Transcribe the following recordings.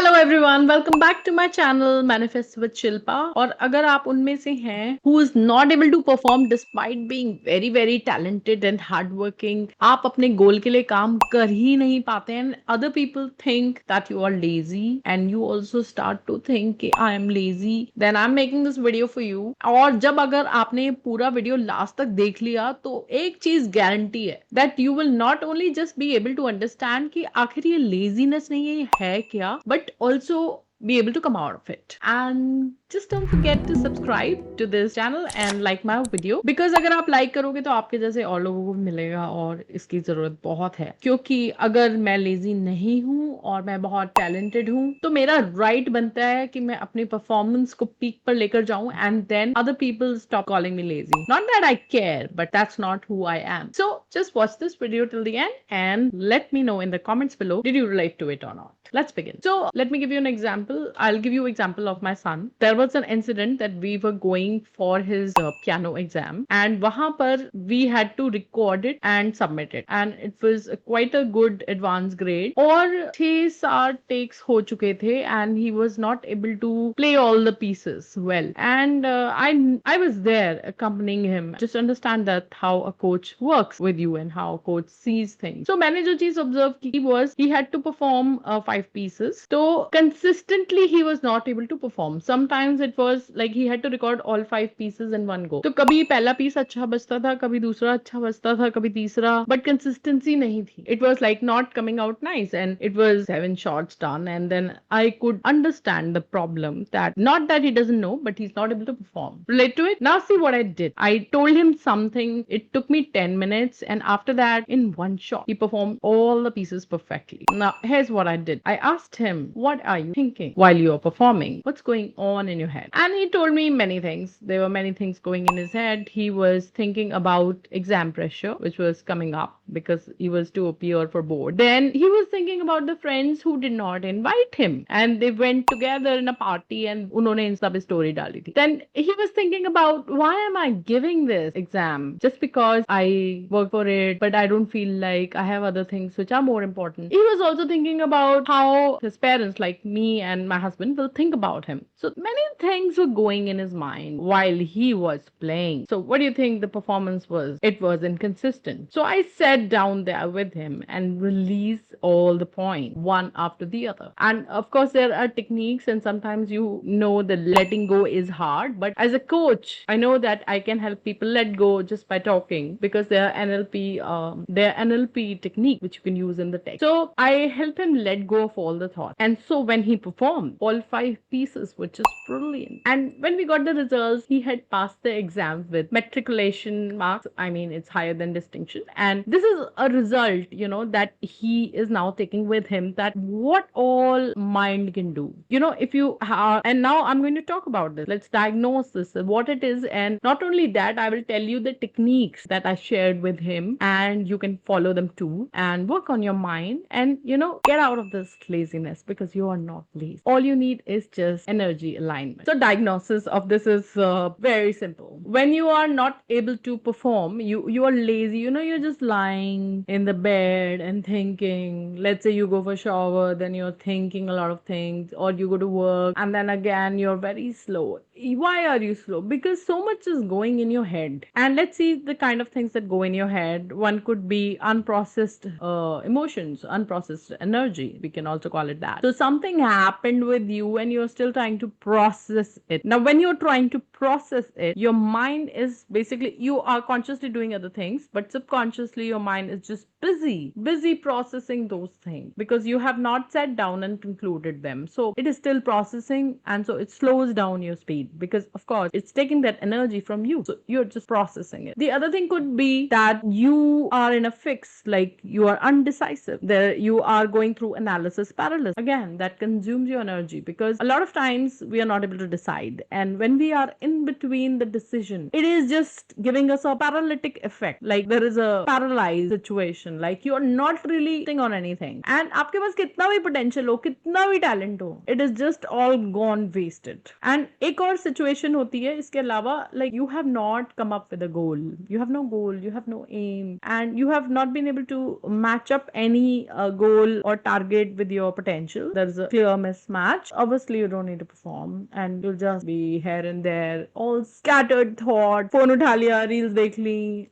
Hello everyone, welcome back to my channel manifest with Shilpa. और अगर आप उनमें से हैं who is not able to perform despite being very very talented and hard working, आप अपने गोल के लिए काम कर ही नहीं पाते and other people think that you are lazy and you also start to think कि I am lazy, then I am making this video for you. और जब अगर आपने पूरा वीडियो लास्ट तक देख लिया तो एक चीज गारंटी है that you will not only just be able to understand कि आखिर ये लेजीनेस नहीं है, ये है क्या, but also be able to come out of it. And just don't forget to subscribe to this channel and like my video, because अगर आप like करोगे तो आपके जैसे और लोगों को मिलेगा और इसकी जरूरत बहुत है। क्योंकि अगर मैं लेजी नहीं हूँ और मैं बहुत टैलेंटेड हूँ तो मेरा राइट बनता है कि मैं अपनी परफॉर्मेंस को पीक पर लेकर जाऊं and then other people stop calling me lazy. Not that I care, but that's not who I am. So just watch this video till the end and let me know in the comments below, did you relate to it or not? Let's begin. So let me give you an example. I'll give you example of my son. There was an incident that we were going for his piano exam, and wahan par we had to record it and submit it, and it was quite a good advanced grade. और 6-7 takes हो चुके थे and he was not able to play all the pieces well, and I was there accompanying him. Just understand that how a coach works with you and how a coach sees things. So मैंने जो चीज observe की was he had to perform 5 pieces. So consistently he was not able to perform. Sometimes it was like he had to record all 5 pieces in one go. तो कभी पहला piece अच्छा बजता था, कभी दूसरा अच्छा बजता था, कभी तीसरा, but consistency नहीं थी. It was like not coming out nice, and it was 7 shots done, and then I could understand the problem, that not that he doesn't know, but he's not able to perform. Relate to it. Now see what I did. I told him something. It took me 10 minutes, and after that, in one shot, he performed all the pieces perfectly. Now here's what I did. I asked him, what are you thinking while you're performing? What's going on in your head? And he told me many things. There were many things going in his head. He was thinking about exam pressure, which was coming up because he was to appear for board. Then he was thinking about the friends who did not invite him, and they went together in a party and उन्होंने Insta पे story डाली थी. Then he was thinking about, why am I giving this exam? Just because I work for it, but I don't feel like I have other things which are more important. He was also thinking about how his parents, like me and my husband, will think about him. So many things were going in his mind while he was playing. So what do you think the performance was? It was inconsistent. So I sat down there with him and released all the points one after the other. And of course there are techniques, and sometimes you know that letting go is hard, but as a coach I know that I can help people let go just by talking, because there are NLP technique which you can use in the text. So I helped him let go of all the thoughts, and so when he performed all 5 pieces, which is brilliant, and when we got the results, he had passed the exam with matriculation marks. I mean, it's higher than distinction, and this is a result, that he is now taking with him, that what all mind can do. If you have, and now I'm going to talk about this. Let's diagnose this, what it is, and not only that, I will tell you the techniques that I shared with him, and you can follow them too and work on your mind, and get out of this laziness, because you are not lazy. All you need is just energy alignment. So diagnosis of this is very simple. When you are not able to perform, you are lazy, you're just lying in the bed and thinking. Let's say you go for shower, then you're thinking a lot of things, or you go to work and then again you're very slow. Why are you slow? Because so much is going in your head. And let's see the kind of things that go in your head. One could be unprocessed emotions, unprocessed energy, we can also call it that. So something happened with you and you're still trying to process it. Now when you're trying to process it, your mind is basically, you are consciously doing other things, but subconsciously your mind is just busy processing those things, because you have not sat down and concluded them. So it is still processing, and so it slows down your speed, because of course it's taking that energy from you, so you're just processing it. The other thing could be that you are in a fix, like you are undecisive, there you are going through analysis paralysis. Again, that consumes your energy, because a lot of times we are not able to decide, and when we are in between the decision, it is just giving us a paralytic effect, like there is a paralyzed situation, like you are not really sitting on anything, and आपके पास कितना भी potential हो, कितना भी talent हो, it is just all gone wasted. And एक और situation होती है इसके अलावा, like you have not come up with a goal, you have no goal, you have no aim, and you have not been able to match up any goal or target with your potential. There's a clear mismatch, obviously you don't need to perform and you'll just be here and there, all scattered thought, phone उठा लिया, reels देख ली,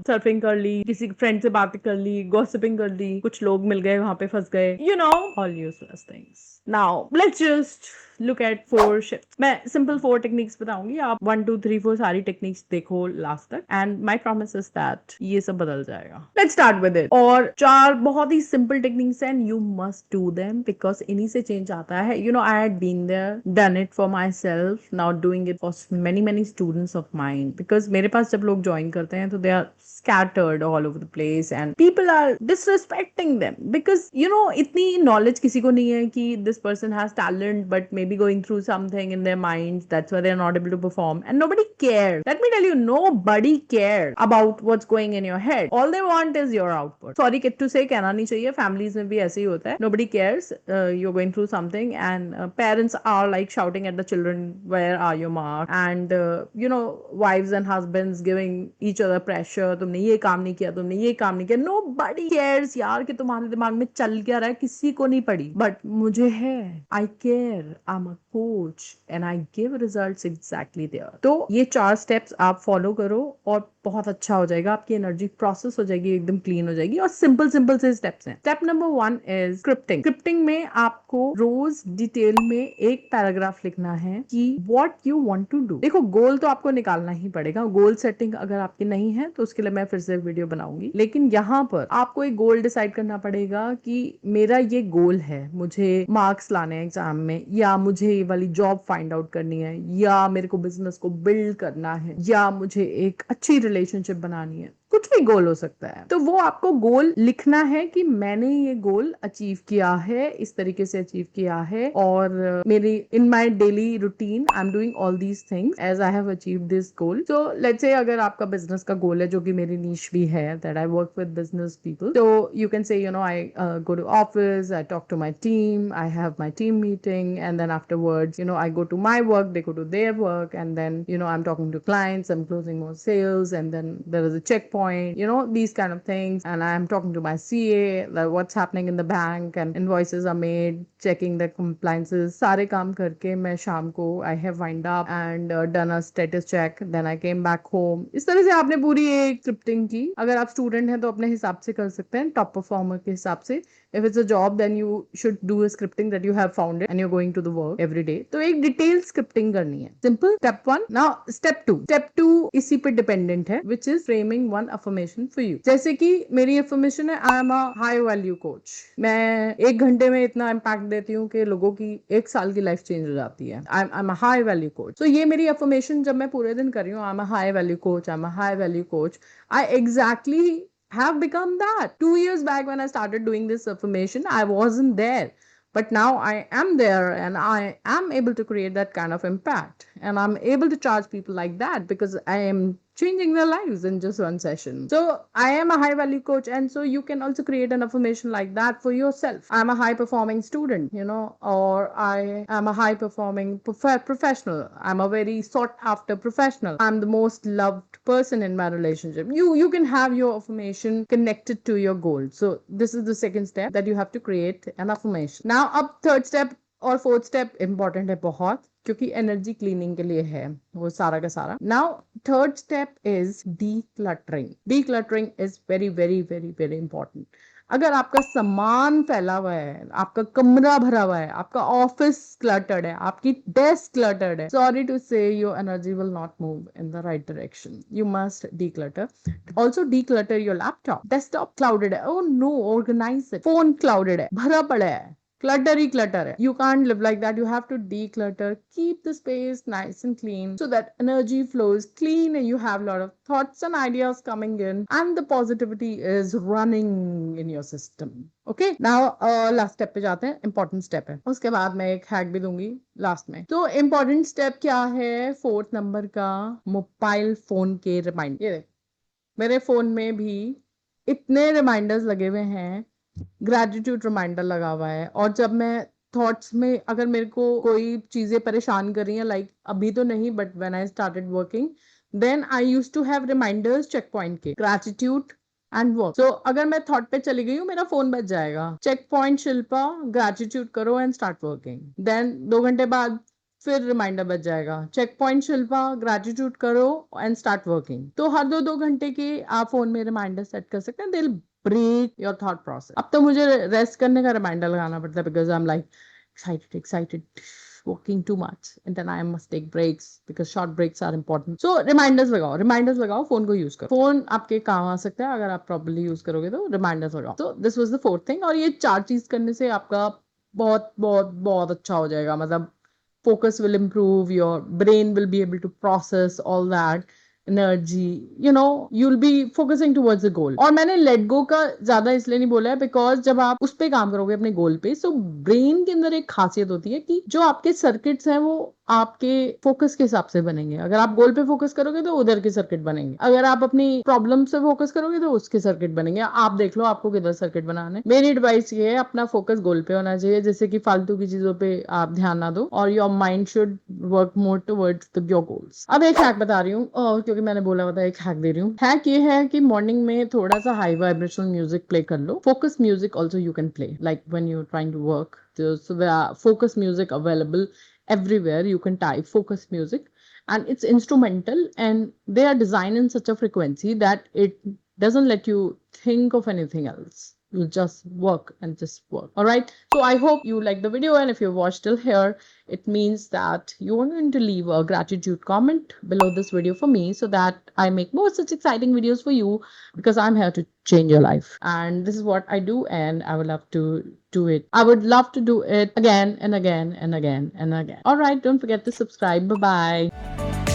surfing कर ली, किसी friend से बातें कर ली, gossiping कर ली, कुछ लोग मिल गए वहां पे फंस गए, you know, all useless things. Now let's just look at 4 shifts. मैं simple 4 techniques बताऊंगी, आप 1 2 3 4 सारी techniques देखो लास्ट तक, and my promise is that ये सब बदल जाएगा. Let's start with it. और 4 बहुत ही simple techniques हैं, you must do them because इन्हीं से change आता है. You know, I had been there, done it for myself, now doing it for many students of mine, because मेरे पास जब लोग join करते हैं तो they are scattered all over the place and people are disrespecting them because you know इतनी knowledge किसी को नहीं है कि this person has talent but maybe going through something in their minds, that's why they're not able to perform, and nobody cares. Let me tell you, nobody cares about what's going in your head. All they want is your output. Sorry to say, कहना नहीं चाहिए, families में भी ऐसे ही होता है. Nobody cares, you're going through something and parents are like shouting at the children, where are your marks, and you know, wives and husbands giving each other pressure, तुमने ये काम नहीं किया, तुमने ये काम नहीं किया. Nobody cares यार कि तुम्हारे दिमाग में चल क्या रहा है, किसी को नहीं पड़ी. But मुझे है, I care, I'm a coach and I give results exactly there. तो ये 4 steps आप follow करो और बहुत अच्छा हो जाएगा, आपकी एनर्जी प्रोसेस हो जाएगी, एकदम क्लीन हो जाएगी. और सिंपल से स्टेप्स हैं. Step number 1 is scripting. Scripting में आपको रोज डिटेल में एक पैराग्राफ लिखना है कि what you want to do. देखो, गोल तो आपको निकालना ही पड़ेगा. गोल सेटिंग अगर आपकी नहीं है तो उसके लिए मैं फिर से वीडियो बनाऊंगी, लेकिन यहाँ पर आपको एक गोल डिसाइड करना पड़ेगा कि मेरा ये गोल है, मुझे मार्क्स लाने हैं एग्जाम में, या मुझे ये वाली जॉब फाइंड आउट करनी है, या मेरे को बिजनेस को बिल्ड करना है, या मुझे एक अच्छी रिलेशनशिप बनानी है. कुछ भी गोल हो सकता है. तो वो आपको गोल लिखना है कि मैंने ये गोल अचीव किया है, इस तरीके से अचीव किया है, और मेरी in my daily routine I am doing all these things as I have achieved this goal. So let's say अगर आपका बिजनेस का गोल है, जो कि मेरी नीश भी है, that I work with business people, तो you can say, you know, I go to office, I talk to my team, I have my team meeting, and then afterwards, you know, I go to my work, they go to their work, and then, you know, I'm talking to clients, I'm closing more sales, and then there is a checkpoint, you know, these kind of things, and I'm talking to my CA, like what's happening in the bank, and invoices are made, checking the compliances. सारे काम करके मैं शाम को I have wind up and done a status check, then I came back home. इस तरह से आपने पूरी एक स्क्रिप्टिंग की. अगर आप स्टूडेंट हैं तो अपने हिसाब से कर सकते हैं, टॉप परफॉर्मर के हिसाब से. If it's a job, then you should do a scripting that you have found it and you're going to the work every day. तो एक डिटेल स्क्रिप्टिंग करनी है. Simple. Step 1. Now step 2. Step 2 इसी पे dependent है, which is framing one affirmation for you. जैसे कि मेरी affirmation है, I am a high value coach. मैं 1 घंटे में इतना इम्पैक्ट देती हूँ कि लोगों की 1 साल की लाइफ चेंज हो जाती है. I'm a high value coach. तो ये मेरी affirmation जब मैं पूरे दिन कर रही हूँ, I'm a high value coach, I'm a high value coach, I exactly have become that. 2 years back when I started doing this affirmation, I wasn't there. But now I am there and I am able to create that kind of impact. And I'm able to charge people like that because I am changing their lives in just one session. So I am a high value coach, and so you can also create an affirmation like that for yourself. I'm a high performing student, you know, or I am a high performing professional. I'm a very sought after professional. I'm the most loved person in my relationship. You can have your affirmation connected to your goal. So this is the second step, that you have to create an affirmation. Now up third step और 4th step important है बहुत, क्योंकि energy cleaning के लिए है वो सारा का सारा. Now third step is decluttering. Decluttering is very very very very important. अगर आपका सामान फैला हुआ है, आपका कमरा भरा हुआ है, आपका ऑफिस क्लटर्ड है, आपकी डेस्क क्लटर्ड है, sorry to say your energy will not move in the right direction. You must declutter. Also declutter your laptop. Desktop clouded है, oh no, organise it. Phone clouded है, भरा पड़ा है, clutter ही clutter है. You can't live like that. You have to declutter. Keep the space nice and clean so that energy flows clean and you have a lot of thoughts and ideas coming in and the positivity is running in your system. Okay? Now last step पे जाते हैं. Important step है. उसके बाद मैं एक hack भी दूंगी last में. तो important step क्या है? 4th नंबर का मोबाइल फोन के रिमाइंडर. ये देख, मेरे फोन में भी इतने रिमाइंडर्स लगे हुए हैं. ग्रेटिट्यूड रिमाइंडर लगा हुआ है, और जब मैं थॉट्स में अगर मेरे को कोई चीजें परेशान कर रही हैं, लाइक अभी तो नहीं, but when I started working, then I used to have reminders check point के. Gratitude and work. सो अगर मैं थॉट पे चली गई हूँ, मेरा फोन बज जाएगा, चेक पॉइंट शिल्पा, ग्रेटिट्यूड करो एंड स्टार्ट वर्किंग। देन 2 घंटे बाद फिर रिमाइंडर बच जाएगा, चेक पॉइंट शिल्पा, ग्रेटिट्यूड करो एंड स्टार्ट वर्किंग। तो हर 2-2 घंटे के आप फोन में रिमाइंडर सेट कर सकते हैं, दिल ब्रेक योर थॉट प्रोसेस। अब तो मुझे रेस्ट करने का रिमाइंडर लगाना पड़ता है, because I am like excited, working too much, and then I must take breaks because short breaks are important. So reminders लगाओ, फोन को यूज करो। फोन आपके काम आ सकता है अगर आप प्रॉपर्ली यूज करोगे तो रिमाइंडर्स लगाओ। तो this was the fourth thing, और ये 4 चीज करने से आपका बहुत बहुत बहुत अच्छा हो जाएगा। मतलब focus will improve, your brain will be able to process all that energy, you'll be focusing towards the goal. और मैंने let go का ज्यादा इसलिए नहीं बोला है बिकॉज जब आप उस पे काम करोगे अपने गोल पे, सो ब्रेन के अंदर एक खासियत होती है कि जो आपके सर्किट्स हैं वो आपके फोकस के हिसाब से बनेंगे। अगर आप गोल पे फोकस करोगे तो उधर के सर्किट बनेंगे, अगर आप अपनी प्रॉब्लम से फोकस करोगे तो उसके सर्किट बनेंगे। आप देख लो आपको किधर सर्किट बनाने। मेरी एडवाइस ये है, अपना फोकस गोल पे होना चाहिए, जैसे कि फालतू की चीजों पे आप ध्यान ना दो, और your mind should work more towards your goals. अब एक हैक बता रही हूँ, क्योंकि मैंने बोला हुआ था एक हैक दे रही हूँ। हैक ये है कि मॉर्निंग में थोड़ा सा हाई वाइब्रेशनल म्यूजिक प्ले कर लो। Focus music also you can play, like when you are trying to work, so there are focus music available everywhere. You can type focus music and it's instrumental, and they are designed in such a frequency that it doesn't let you think of anything else. You just work and just work. All right, so I hope you like the video, and if you watched till here, it means that you are going to leave a gratitude comment below this video for me, so that I make more such exciting videos for you, because I'm here to change your life, and this is what I do, and I would love to do it. I would love to do it again and again and again and again. All right, don't forget to subscribe. Bye bye.